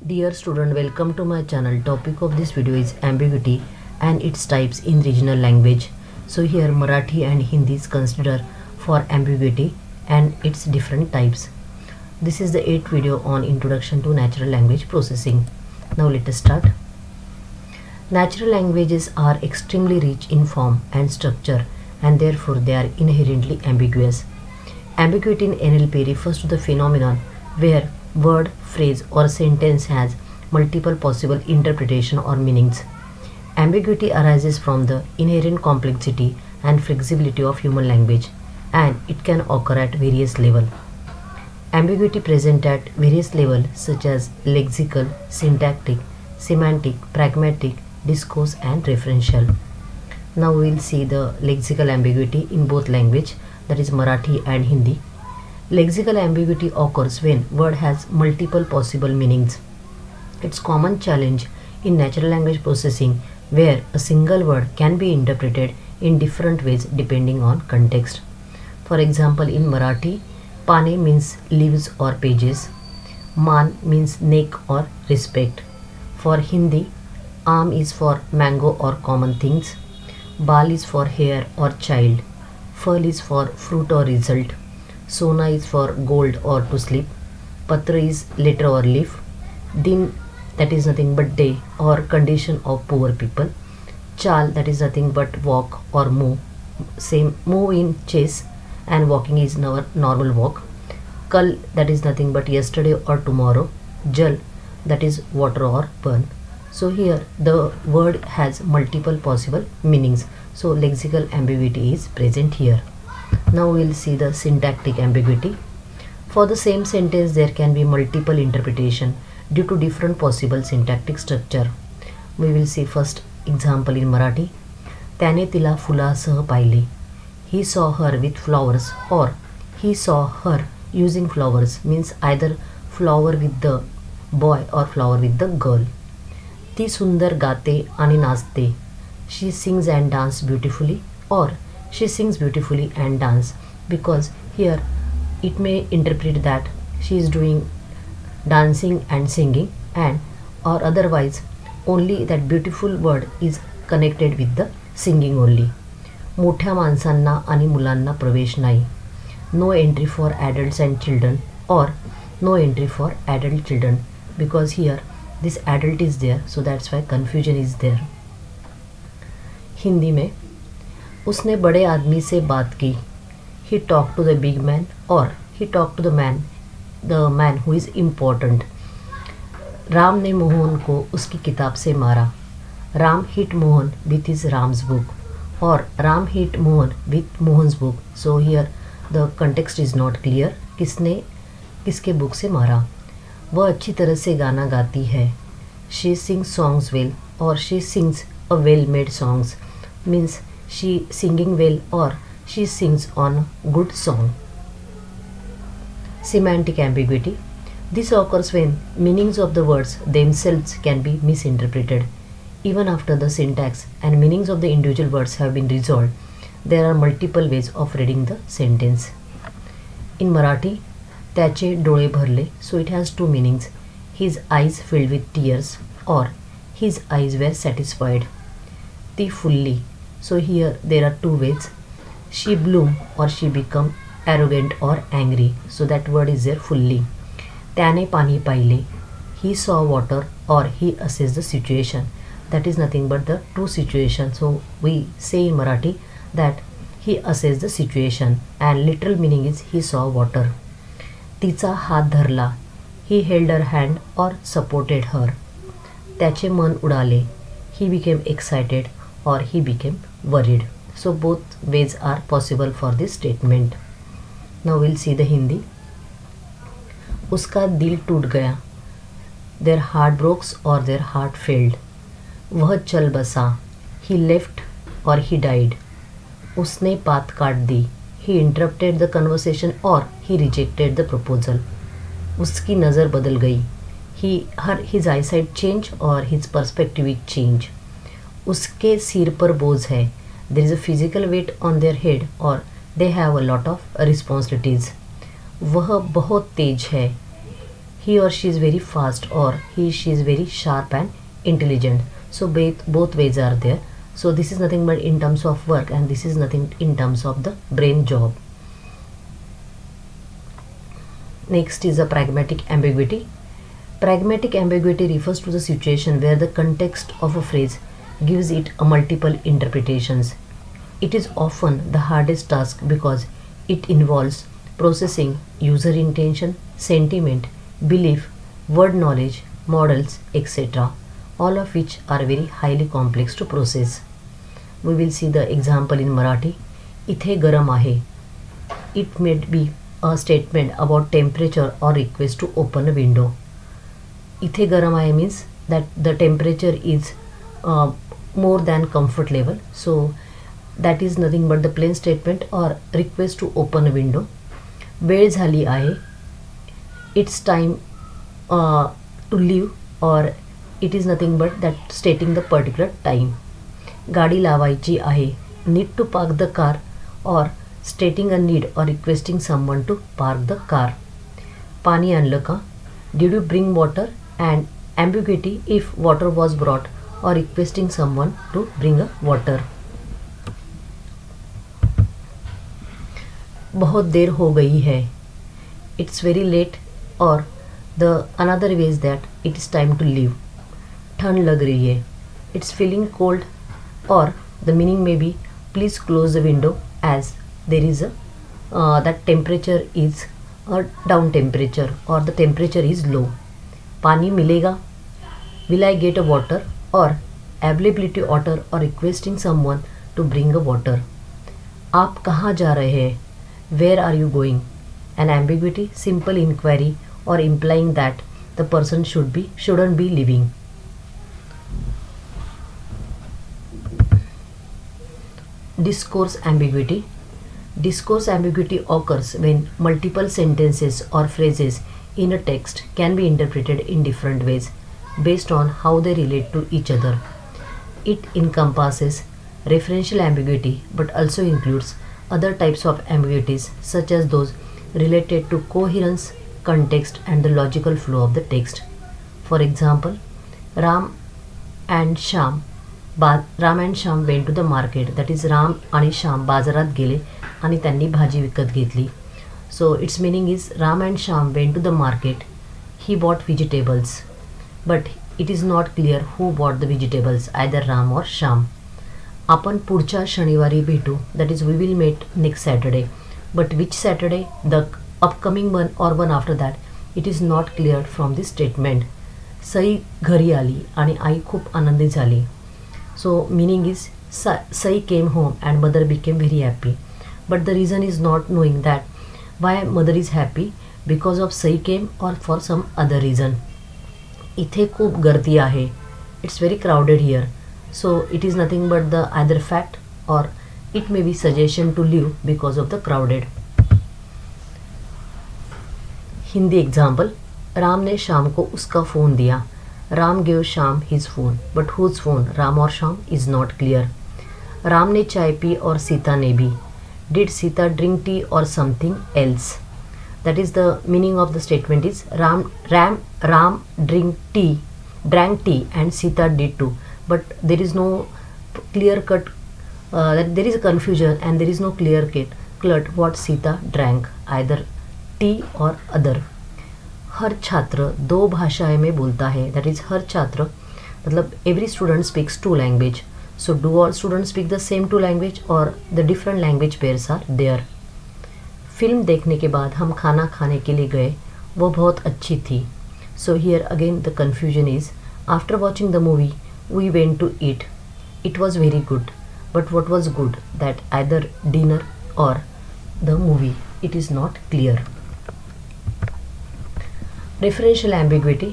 Dear student, welcome to my channel. Topic of this video is ambiguity and its types in regional language. So here Marathi and Hindi is considered for ambiguity and its different types. This is the 8th video on introduction to natural language processing. Now let us start. Natural languages are extremely rich in form and structure and therefore they are inherently ambiguous. Ambiguity in NLP refers to the phenomenon where word, phrase or sentence has multiple possible interpretation or meanings. Ambiguity arises from the inherent complexity and flexibility of human language and it can occur at various levels. Ambiguity present at various levels such as lexical, syntactic, semantic, pragmatic, discourse and referential. Now we will see the lexical ambiguity in both language, that is Marathi and Hindi. Lexical ambiguity occurs when word has multiple possible meanings. It's common challenge in natural language processing where a single word can be interpreted in different ways depending on context. For example, in Marathi, pane means leaves or pages, man means neck or respect. For Hindi, aam is for mango or common things, bal is for hair or child, fal is for fruit or result, sona is for gold or to sleep, patra is letter or leaf, din that is nothing but day or condition of poor people, chal that is nothing but walk or move, same move in chase and walking is normal walk, kal that is nothing but yesterday or tomorrow, jal that is water or burn. So here the word has multiple possible meanings. So lexical ambiguity is present here. Now we will see the syntactic ambiguity. For the same sentence there can be multiple interpretation due to different possible syntactic structure. We will see first example in Marathi. त्याने तिला फुलासह पाहिले. He saw her with flowers or he saw her using flowers means either flower with the boy or flower with the girl. ती सुंदर गाते आणि नाचते. She sings and dances beautifully or she sings beautifully and dance, because here it may interpret that she is doing dancing and singing, and or otherwise only that beautiful word is connected with the singing only. मोठ्या माणसांना आणि मुलांना प्रवेश नाही. No entry for adults and children or no entry for adult children, because here this adult is there, so that's why confusion is there. Hindi में उसने बड़े आदमी से बात की. He talked to the big man or he talked to the man who is important. Ram ने मोहन को उसकी किताब से मारा. Ram hit Mohan with his Ram's book or Ram hit Mohan with Mohan's book. So here the context is not clear. किसने किसके book से मारा. वह अच्छी तरह से गाना गाती है. She sings songs well or she sings a well made songs means she singing well or she sings on good song. Semantic ambiguity. This occurs when meanings of the words themselves can be misinterpreted. Even after the syntax and meanings of the individual words have been resolved, there are multiple ways of reading the sentence. In Marathi, त्याचे डोळे भरले, so it has two meanings. His eyes filled with tears or his eyes were satisfied. ती fully, so here there are two ways. She bloomed or she become arrogant or angry, so that word is there fully. त्याने पाणी पाहिले. He saw water or he assessed the situation. That is nothing but the two situations. So we say in Marathi that he assessed the situation and literal meaning is he saw water. तिचा हात धरला. He held her hand or supported her. त्याचे मन उडाले. He became excited or he became worried. So both ways are possible for this statement. Now we'll see the Hindi. उसका दिल टूट गया. Their heart broke or their heart failed. वह चल बसा. He left or he died. उसने बात काट दी. He interrupted the conversation or he rejected the proposal. उसकी नज़र बदल गई. His eyesight change or his perspective change. उसके सिर पर बोझ है. There is a physical weight on their head or they have a lot of responsibilities. वह बहुत तेज है. he or she is very fast, or she is very sharp and intelligent. So both ways are there. So this is nothing but in terms of work, and this is nothing in terms of the brain job. Next is a pragmatic ambiguity. Pragmatic ambiguity refers to the situation where the context of a phrase gives it a multiple interpretations. It is often the hardest task because it involves processing user intention, sentiment, belief, word knowledge, models, etc., all of which are very highly complex to process. We will see the example in Marathi. इथे गरम आहे. It may be a statement about temperature or request to open a window. इथे गरम आहे means that the temperature is more than comfort level. So that is nothing but the plain statement or request to open a window. वेळ झाली आहे. It's time to leave, or it is nothing but that stating the particular time. गाडी लावायची आहे. Need to park the car, or stating a need or requesting someone to park the car. पाणी आणलं का? Did you bring water? And ambiguity if water was brought, or requesting someone to bring a water. बहुत देर हो गई है. It's very late, or the another way is that it is time to leave. ठंड लग रही है. It's feeling cold, or the meaning may be please close the window as there is a that temperature is a down temperature, or the temperature is low. पानी मिलेगा? Will I get a water? Or availability order, or requesting someone to bring a water. आप कहाँ जा रहे हैं? Where are you going? An ambiguity, simple inquiry, or implying that the person shouldn't be leaving. Discourse ambiguity. Discourse ambiguity occurs when multiple sentences or phrases in a text can be interpreted in different ways based on how they relate to each other. It encompasses referential ambiguity, but also includes other types of ambiguities, such as those related to coherence, context, and the logical flow of the text. For example, Ram and Shyam went to the market. That is, Ram आणि Shyam बाजारात गेले आणि त्यांनी भाजी विकत घेतली. So its meaning is Ram and Shyam went to the market. He bought vegetables, but it is not clear who bought the vegetables, either Ram or Shyam. आपण पुढच्या शनिवारी भेटू. That is, we will meet next Saturday. But which Saturday? The upcoming one or one after that? It is not clear from this statement. सई घरी आली आणि आई खूप आनंदी झाली. So meaning is Sai came home and mother became very happy. But the reason is not knowing that why mother is happy, because of Sai came or for some other reason. इथे खूप गर्दी आहे. It's very crowded here. So it is nothing but the either fact, or it may be suggestion to leave because of the crowded. Hindi example. Ram ने श्याम को उसका phone दिया. Ram gave Shyam his phone, but whose phone, Ram or Shyam, is not clear. Ram ने चाय P और सीता ने भी. Did Sita drink tea or something else? That is, the meaning of the statement is Ram drank tea and Sita did too. But there is no clear cut, there is a confusion, and there is no clear cut what Sita drank, either tea or other. हर छात्र दो भाषाएं में बोलता है. That is, हर छात्र मतलब every student speaks two language. So do all student speak the same two language, और the different language pairs are there. Film देखने के बाद हम खाना खाने के लिए गए. वो बहुत अच्छी थी. So here again the confusion is, after watching the movie we went to eat. It was very good. But what was good? That either dinner और the movie. It is not clear. Referential ambiguity.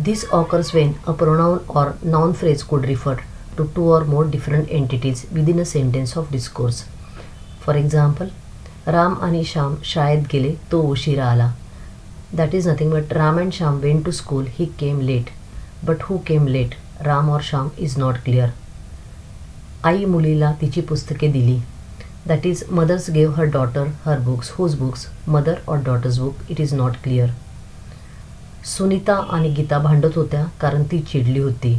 This occurs when a pronoun or noun phrase could refer to two or more different entities within a sentence of discourse. For example, Ram आणि Shyam शाळेत गेले, तो उशिरा आला. That is nothing but Ram and Shyam went to school, he came late. But who came late, Ram or Shyam, is not clear. आई मुलीला तिची पुस्तके दिली. That is, mothers gave her daughter her books. Whose books? Mother or daughter's book? It is not clear. Sunita आणि गीता भांडत होत्या कारण ती चिडली होती.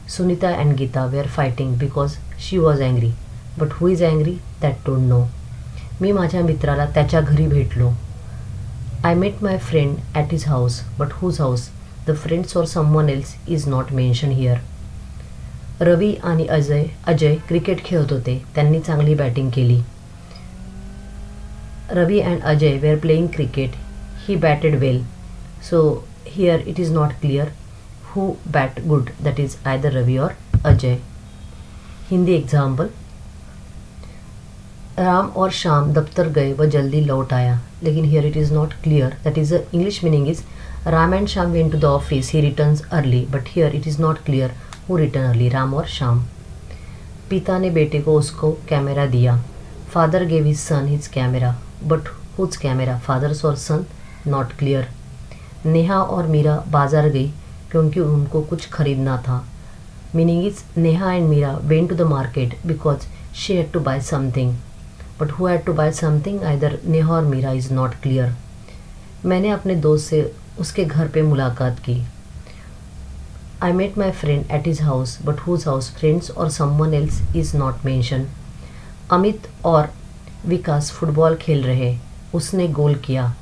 Sunita and Gita were fighting because she was angry. But who is angry that don't know. मी माझ्या मित्राला त्याच्या घरी भेटलो. I met my friend at his house. But whose house? The friends or someone else is not mention here. Ravi आणि Ajay cricket खेळत होते. त्यांनी चांगली बॅटिंग केली. Ravi and Ajay were playing cricket. He batted well. So here it is not clear who bat good, that is either Ravi और Ajay. Hindi example. Ram और श्याम दफ्तर गए व जल्दी लौट आया. लेकिन here it is not clear, that is English meaning is Ram and Shyam went to the office, he returns early. But here it is not clear who return early, Ram और श्याम. पिता ने बेटे को उसको कैमरा दिया. Father gave his son his camera. But whose camera, father's और son, not clear. Neha और मीरा बाजार गई क्योंकि उनको कुछ खरीदना था. Meaning is Neha and Meera went to the market because she had to buy something. But who had to buy something, either Neha और मीरा, इज़ नॉट क्लियर. मैंने अपने दोस्त से उसके घर पे मुलाकात की. I met my friend at his house. But whose house, friends और someone else is not mention. Amit और विकास फुटबॉल खेल रहे. उसने गोल किया.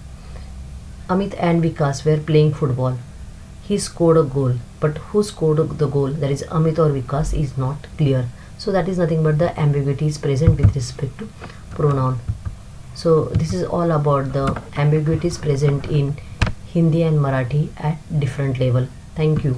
Amit and Vikas were playing football. He scored a goal. But who scored the goal, that is Amit or Vikas, is not clear. So that is nothing but the ambiguity is present with respect to pronoun. So this is all about the ambiguities present in Hindi and Marathi at different level. Thank you.